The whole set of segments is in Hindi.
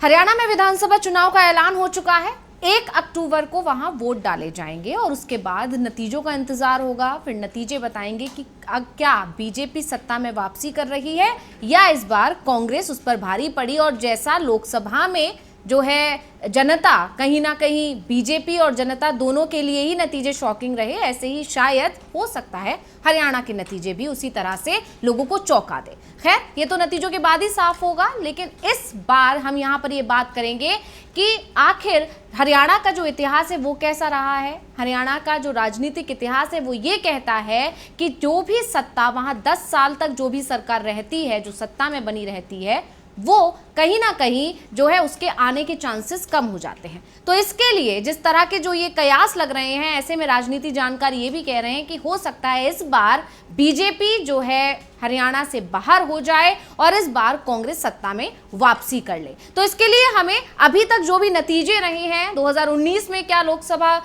हरियाणा में विधानसभा चुनाव का ऐलान हो चुका है। 1 अक्टूबर को वहां वोट डाले जाएंगे और उसके बाद नतीजों का इंतजार होगा। फिर नतीजे बताएंगे कि क्या बीजेपी सत्ता में वापसी कर रही है या इस बार कांग्रेस उस पर भारी पड़ी। और जैसा लोकसभा में जो है जनता कहीं ना कहीं बीजेपी और जनता दोनों के लिए ही नतीजे शॉकिंग रहे, ऐसे ही शायद हो सकता है हरियाणा के नतीजे भी उसी तरह से लोगों को चौंका दे। खैर, ये तो नतीजों के बाद ही साफ होगा, लेकिन इस बार हम यहाँ पर ये बात करेंगे कि आखिर हरियाणा का जो इतिहास है वो कैसा रहा है। हरियाणा का जो राजनीतिक इतिहास है वो ये कहता है कि जो भी सत्ता वहाँ 10 साल तक जो भी सरकार रहती है, जो सत्ता में बनी रहती है, वो कहीं ना कहीं जो है उसके आने के चांसेस कम हो जाते हैं। तो इसके लिए जिस तरह के जो ये कयास लग रहे हैं, ऐसे में राजनीति जानकार ये भी कह रहे हैं कि हो सकता है इस बार बीजेपी जो है हरियाणा से बाहर हो जाए और इस बार कांग्रेस सत्ता में वापसी कर ले। तो इसके लिए हमें अभी तक जो भी नतीजे रहे हैं, 2019 में क्या लोकसभा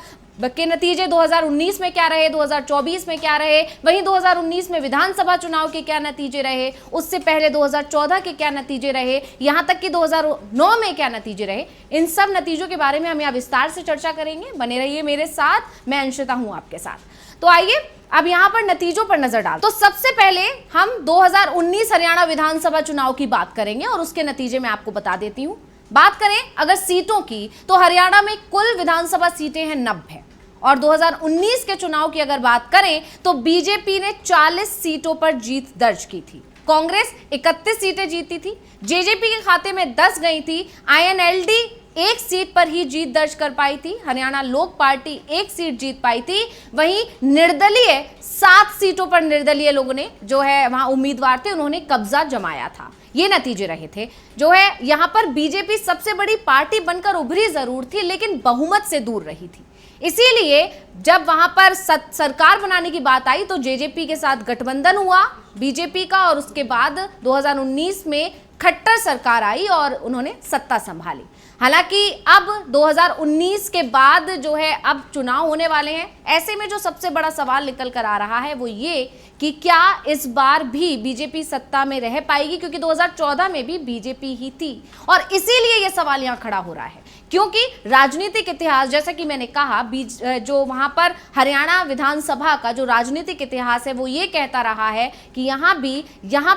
के नतीजे 2019 में क्या रहे, 2024 में क्या रहे, वहीं 2019 में विधानसभा चुनाव के क्या नतीजे रहे, उससे पहले 2014 के क्या नतीजे रहे, यहां तक कि 2009 में क्या नतीजे रहे, इन सब नतीजों के बारे में हम यहाँ विस्तार से चर्चा करेंगे। बने रहिए मेरे साथ, मैं अंशिता हूं आपके साथ। तो आइए अब यहां पर नतीजों पर नजर डाल। तो सबसे पहले हम 2019 हरियाणा विधानसभा चुनाव की बात करेंगे और उसके नतीजे मैं आपको बता देती हूं। बात करें अगर सीटों की, तो हरियाणा में कुल विधानसभा सीटें हैं 90 और 2019 के चुनाव की अगर बात करें तो बीजेपी ने 40 सीटों पर जीत दर्ज की थी, कांग्रेस 31 सीटें जीती थी, जेजेपी के खाते में 10 गई थी, आईएनएलडी 1 सीट पर ही जीत दर्ज कर पाई थी, हरियाणा लोक पार्टी 1 सीट जीत पाई थी, वहीं निर्दलीय 7 सीटों पर निर्दलीय लोगों ने जो है वहां उम्मीदवार थे, उन्होंने कब्जा जमाया था। ये नतीजे रहे थे। जो है यहां पर बीजेपी सबसे बड़ी पार्टी बनकर उभरी जरूर थी, लेकिन बहुमत से दूर रही थी। इसीलिए जब वहां पर सरकार बनाने की बात आई तो जेजेपी के साथ गठबंधन हुआ बीजेपी का, और उसके बाद 2019 में खट्टर सरकार आई और उन्होंने सत्ता संभाली। हालांकि अब 2019 के बाद जो है अब चुनाव होने वाले हैं, ऐसे में जो सबसे बड़ा सवाल निकल कर आ रहा है वो ये कि क्या इस बार भी बीजेपी सत्ता में रह पाएगी, क्योंकि 2014 में भी बीजेपी ही थी। और इसीलिए ये सवाल यहाँ खड़ा हो रहा है क्योंकि राजनीतिक इतिहास, जैसा कि मैंने कहा, जो वहां पर हरियाणा विधानसभा का जो राजनीतिक इतिहास है वो ये कहता रहा है कि यहाँ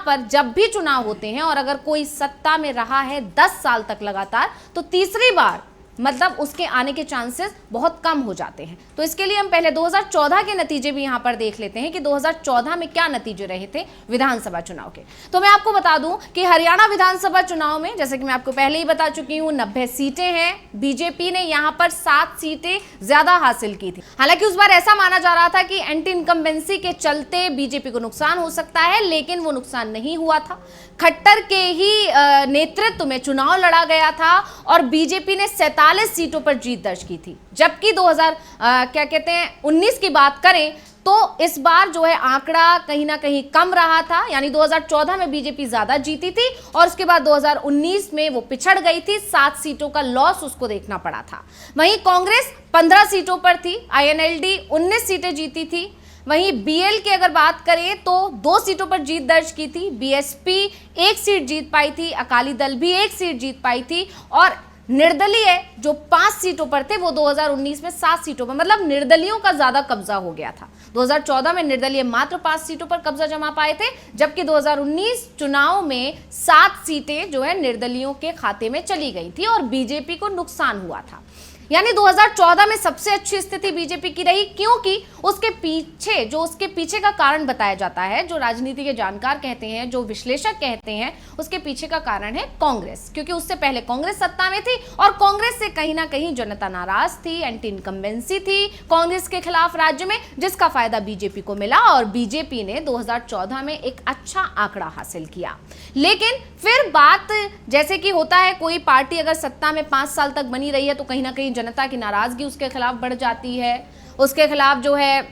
पर जब भी चुनाव होते हैं और अगर कोई सत्ता में रहा है 10 साल तक लगातार, तो तीसरी बार मतलब उसके आने के चांसेस बहुत कम हो जाते हैं। तो इसके लिए हम पहले 2014 के नतीजे भी यहाँ पर देख लेते हैं कि 2014 में क्या नतीजे रहे थे विधानसभा चुनाव के। तो मैं आपको बता दूं कि हरियाणा विधानसभा चुनाव में, जैसे कि मैं आपको पहले ही बता चुकी हूँ, 90 सीटें हैं। बीजेपी ने यहाँ पर 7 सीटें ज्यादा हासिल की थी। हालांकि उस बार ऐसा माना जा रहा था कि एंटी इनकम्बेंसी के चलते बीजेपी को नुकसान हो सकता है, लेकिन वो नुकसान नहीं हुआ था। खट्टर के ही नेतृत्व में चुनाव लड़ा गया था और बीजेपी ने 47 सीटों पर जीत दर्ज की थी। जबकि 2019 की बात करें तो इस बार जो है आंकड़ा कहीं ना कहीं कम रहा था, यानी 2014 में बीजेपी ज्यादा जीती थी और उसके बाद 2019 में वो पिछड़ गई थी, 7 सीटों का लॉस उसको देखना पड़ा था। वहीं कांग्रेस 15 सीटों पर थी, आईएनएलडी 19 सीटें जीती थी। वहीं बीएल की अगर बात करें तो 2 सीटों पर जीत दर्ज की थी, बीएसपी 1 सीट जीत पाई थी, अकाली दल भी 1 सीट जीत पाई थी और निर्दलीय जो 5 सीटों पर थे वो 2019 में 7 सीटों पर, मतलब निर्दलियों का ज्यादा कब्जा हो गया था। 2014 में निर्दलीय मात्र 5 सीटों पर कब्जा जमा पाए थे, जबकि 2019 चुनाव में 7 सीटें जो है निर्दलियों के खाते में चली गई थी और बीजेपी को नुकसान हुआ था। यानी 2014 में सबसे अच्छी स्थिति बीजेपी की रही, क्योंकि उसके पीछे का कारण बताया जाता है, जो राजनीति के जानकार कहते हैं, जो विश्लेषक कहते हैं, उसके पीछे का कारण है कांग्रेस, क्योंकि उससे पहले कांग्रेस सत्ता में थी और कांग्रेस से कहीं ना कहीं जनता नाराज थी, एंटी इनकम्बेंसी थी कांग्रेस के खिलाफ राज्य में, जिसका फायदा बीजेपी को मिला और बीजेपी ने 2014 में एक अच्छा आंकड़ा हासिल किया। लेकिन फिर बात जैसे कि होता है, कोई पार्टी अगर सत्ता में 5 साल तक बनी रही है तो कहीं ना कहीं जनता की नाराजगी उसके खिलाफ बढ़ जाती है, उसके खिलाफ जो है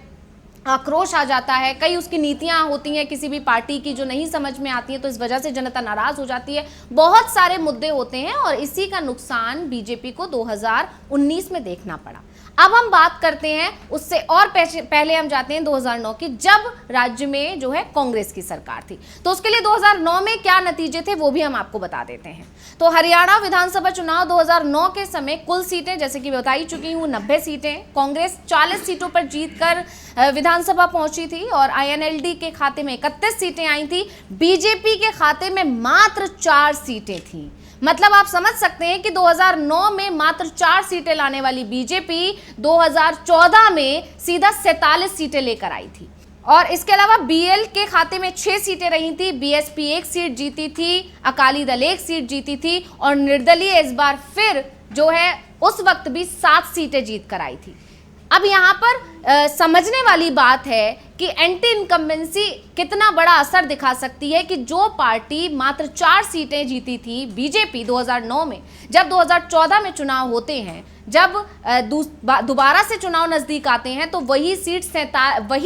आक्रोश आ जाता है, कई उसकी नीतियां होती हैं किसी भी पार्टी की जो नहीं समझ में आती हैं, तो इस वजह से जनता नाराज हो जाती है। बहुत सारे मुद्दे होते हैं और इसी का नुकसान बीजेपी को 2019 में देखना पड़ा। अब हम बात करते हैं उससे और पहले हम जाते हैं 2009 की, जब राज्य में जो है कांग्रेस की सरकार थी। तो उसके लिए 2009 में क्या नतीजे थे वो भी हम आपको बता देते हैं। तो हरियाणा विधानसभा चुनाव 2009 के समय कुल सीटें जैसे कि बताई चुकी हूँ 90 सीटें, कांग्रेस 40 सीटों पर जीतकर विधानसभा पहुंची थी और आईएनएलडी के खाते में 31 सीटें आई थी। बीजेपी के खाते में मात्र 4 सीटें थी। मतलब आप समझ सकते हैं कि 2009 में मात्र 4 सीटें लाने वाली बीजेपी 2014 में सीधा 47 सीटें लेकर आई थी। और इसके अलावा बीएल के खाते में 6 सीटें रही थी, बीएसपी 1 सीट जीती थी, अकाली दल 1 सीट जीती थी और निर्दलीय इस बार फिर जो है उस वक्त भी 7 सीटें जीत कर आई थी। अब यहाँ पर समझने वाली बात है कि एंटी इनकम्बेंसी कितना बड़ा असर दिखा सकती है कि जो पार्टी मात्र 4 सीटें जीती थी बीजेपी 2009 में, जब 2014 में चुनाव होते हैं, जब दोबारा से चुनाव नजदीक आते हैं तो वही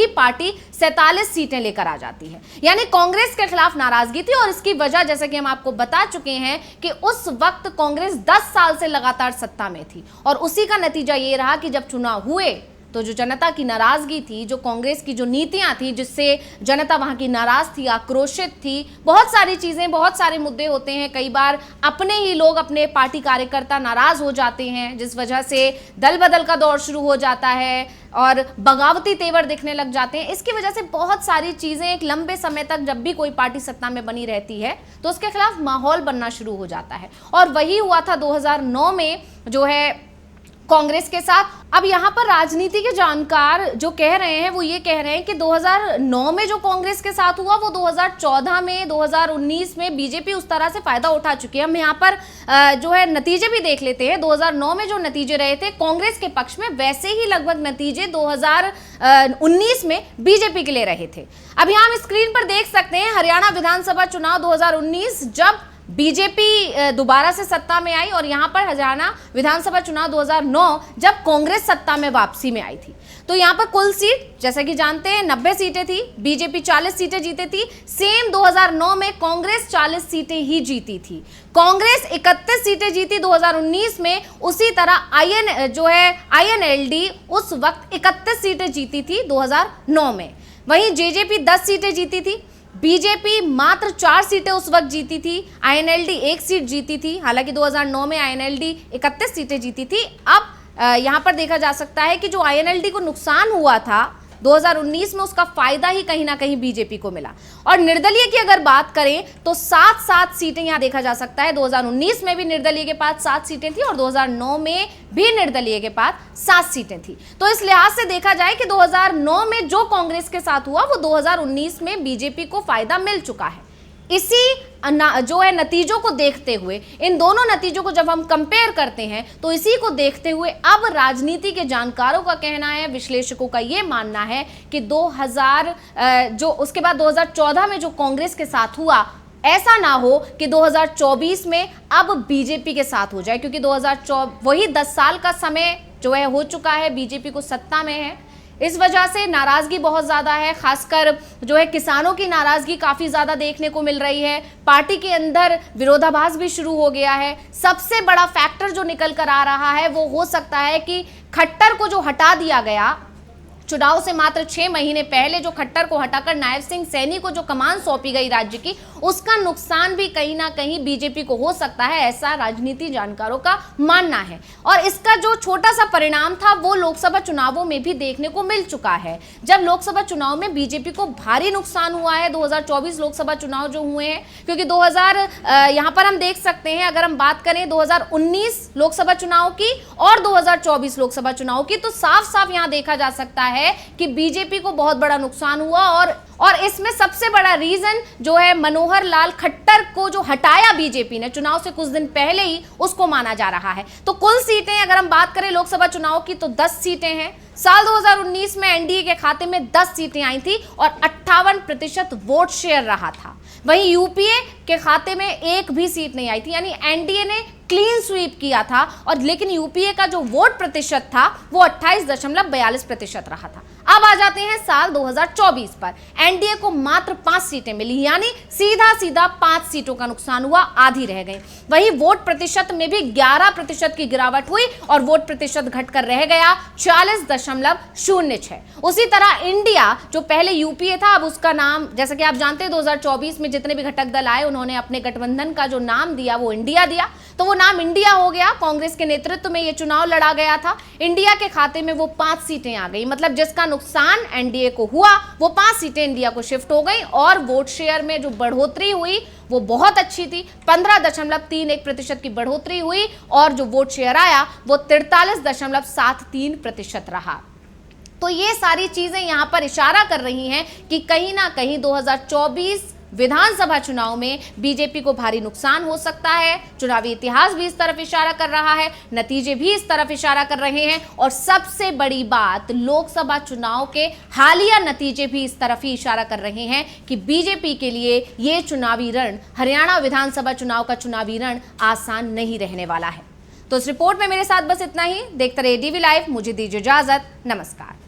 पार्टी 47 सीटें लेकर आ जाती है। यानी कांग्रेस के खिलाफ नाराजगी थी और इसकी वजह जैसे कि हम आपको बता चुके हैं कि उस वक्त कांग्रेस 10 साल से लगातार सत्ता में थी और उसी का नतीजा ये रहा कि जब चुनाव हुए तो जो जनता की नाराजगी थी, जो कांग्रेस की जो नीतियां थी जिससे जनता वहां की नाराज थी, आक्रोशित थी, बहुत सारी चीजें, बहुत सारे मुद्दे होते हैं। कई बार अपने ही लोग, अपने पार्टी कार्यकर्ता नाराज हो जाते हैं, जिस वजह से दल बदल का दौर शुरू हो जाता है और बगावती तेवर दिखने लग जाते हैं। इसकी वजह से बहुत सारी चीजें एक लंबे समय तक जब भी कोई पार्टी सत्ता में बनी रहती है तो उसके खिलाफ माहौल बनना शुरू हो जाता है और वही हुआ था 2009 में जो है कांग्रेस के साथ। अब यहाँ पर राजनीति के जानकार जो कह रहे हैं वो ये कह रहे हैं कि 2009 में जो कांग्रेस के साथ हुआ वो 2014 में, 2019 में बीजेपी उस तरह से फायदा उठा चुकी है। हम यहाँ पर जो है नतीजे भी देख लेते हैं। 2009 में जो नतीजे रहे थे कांग्रेस के पक्ष में, वैसे ही लगभग नतीजे 2019 में बीजेपी के लिए रहे थे। अब यहाँ हम स्क्रीन पर देख सकते हैं हरियाणा विधानसभा चुनाव 2019, जब बीजेपी दोबारा से सत्ता में आई, और यहां पर हरियाणा विधानसभा चुनाव 2009 जब कांग्रेस सत्ता में वापसी में आई थी। तो यहां पर कुल सीट जैसा कि जानते हैं 90 सीटें थी, बीजेपी 40 सीटें जीती थी। सेम 2009 में कांग्रेस 40 सीटें ही जीती थी, कांग्रेस 31 सीटें जीती 2019 में। उसी तरह आईएनएलडी उस वक्त 31 सीटें जीती थी 2009 में। वहीं जेजेपी 10 सीटें जीती थी, बीजेपी मात्र 4 सीटें उस वक्त जीती थी, आईएनएलडी 1 सीट जीती थी। हालांकि 2009 में आईएनएलडी 31 सीटें जीती थी। अब यहां पर देखा जा सकता है कि जो आईएनएलडी को नुकसान हुआ था 2019 में, उसका फायदा ही कहीं ना कहीं बीजेपी को मिला। और निर्दलीय की अगर बात करें तो 7 सीटें यहां देखा जा सकता है। 2019 में भी निर्दलीय के पास 7 सीटें थी और 2009 में भी निर्दलीय के पास 7 सीटें थी। तो इस लिहाज से देखा जाए कि 2009 में जो कांग्रेस के साथ हुआ वो 2019 में बीजेपी को फायदा मिल चुका है। इसी जो है नतीजों को देखते हुए, इन दोनों नतीजों को जब हम कंपेयर करते हैं तो इसी को देखते हुए अब राजनीति के जानकारों का कहना है, विश्लेषकों का ये मानना है कि 2014 में जो कांग्रेस के साथ हुआ, ऐसा ना हो कि 2024 में अब बीजेपी के साथ हो जाए, क्योंकि 2024 वही 10 साल का समय जो है हो चुका है, बीजेपी को सत्ता में है। इस वजह से नाराजगी बहुत ज़्यादा है, खासकर जो है किसानों की नाराजगी काफ़ी ज़्यादा देखने को मिल रही है। पार्टी के अंदर विरोधाभास भी शुरू हो गया है। सबसे बड़ा फैक्टर जो निकल कर आ रहा है वो हो सकता है कि खट्टर को जो हटा दिया गया चुनाव से मात्र 6 महीने पहले, जो खट्टर को हटाकर नायब सिंह सैनी को जो कमान सौंपी गई राज्य की, उसका नुकसान भी कहीं ना कहीं बीजेपी को हो सकता है, ऐसा राजनीति जानकारों का मानना है। और इसका जो छोटा सा परिणाम था वो लोकसभा चुनावों में भी देखने को मिल चुका है। जब लोकसभा चुनाव में बीजेपी को भारी नुकसान हुआ है, 2024 लोकसभा चुनाव जो हुए हैं, क्योंकि यहाँ पर हम देख सकते हैं, अगर हम बात करें 2019 लोकसभा चुनाव की और 2024 लोकसभा चुनाव की, तो साफ साफ यहाँ देखा जा सकता है कि बीजेपी को बहुत बड़ा नुकसान हुआ और और इसमें सबसे बड़ा रीजन जो है मनोहर लाल खट्टर को जो हटाया बीजेपी ने चुनाव से कुछ दिन पहले ही, उसको माना जा रहा है। तो कुल सीटें अगर हम बात करें लोकसभा चुनाव की तो 10 सीटें हैं। साल 2019 में एनडीए के खाते में 10 सीटें आई थी और 58% वोट शेयर रहा था। वहीं यूपीए के खाते में एक भी सीट नहीं आई थी, यानी एनडीए ने क्लीन स्वीप किया था। और लेकिन यूपीए का जो वोट प्रतिशत था वो 28.42% रहा था। अब आ जाते हैं साल 2024 पर। एनडीए को मात्र 5 सीटें मिली, यानी सीधा सीधा 5 सीटों का नुकसान हुआ, आधी रह गई। वहीं वोट प्रतिशत में भी 11% की गिरावट हुई और वोट प्रतिशत घटकर रह गया 40.06। उसी तरह इंडिया जो पहले यूपीए था, अब उसका नाम, जैसा कि आप जानते हैं 2024 में जितने भी घटक दल आए उन्होंने अपने गठबंधन का जो नाम दिया वो इंडिया दिया, तो वो नाम इंडिया हो गया। कांग्रेस के नेतृत्व में ये चुनाव लड़ा गया था। इंडिया के खाते में वो 5 सीटें आ गई, मतलब जिसका नुकसान एनडीए को हुआ वो 5 सीटें इंडिया को शिफ्ट हो गई। और वोट शेयर में जो बढ़ोतरी हुई वो बहुत अच्छी थी, 15.31% की बढ़ोतरी हुई और जो वोट शेयर आया वो 43.73% रहा। तो ये सारी चीजें यहां पर इशारा कर रही हैं कि कहीं ना कहीं 2024 विधानसभा चुनाव में बीजेपी को भारी नुकसान हो सकता है। चुनावी इतिहास भी इस तरफ इशारा कर रहा है, नतीजे भी इस तरफ इशारा कर रहे हैं और सबसे बड़ी बात, लोकसभा चुनाव के हालिया नतीजे भी इस तरफ ही इशारा कर रहे हैं कि बीजेपी के लिए ये चुनावी रण, हरियाणा विधानसभा चुनाव का चुनावी रण आसान नहीं रहने वाला है। तो इस रिपोर्ट में मेरे साथ बस इतना ही। देखते रहिए डीवी लाइव, मुझे दीजिए इजाजत, नमस्कार।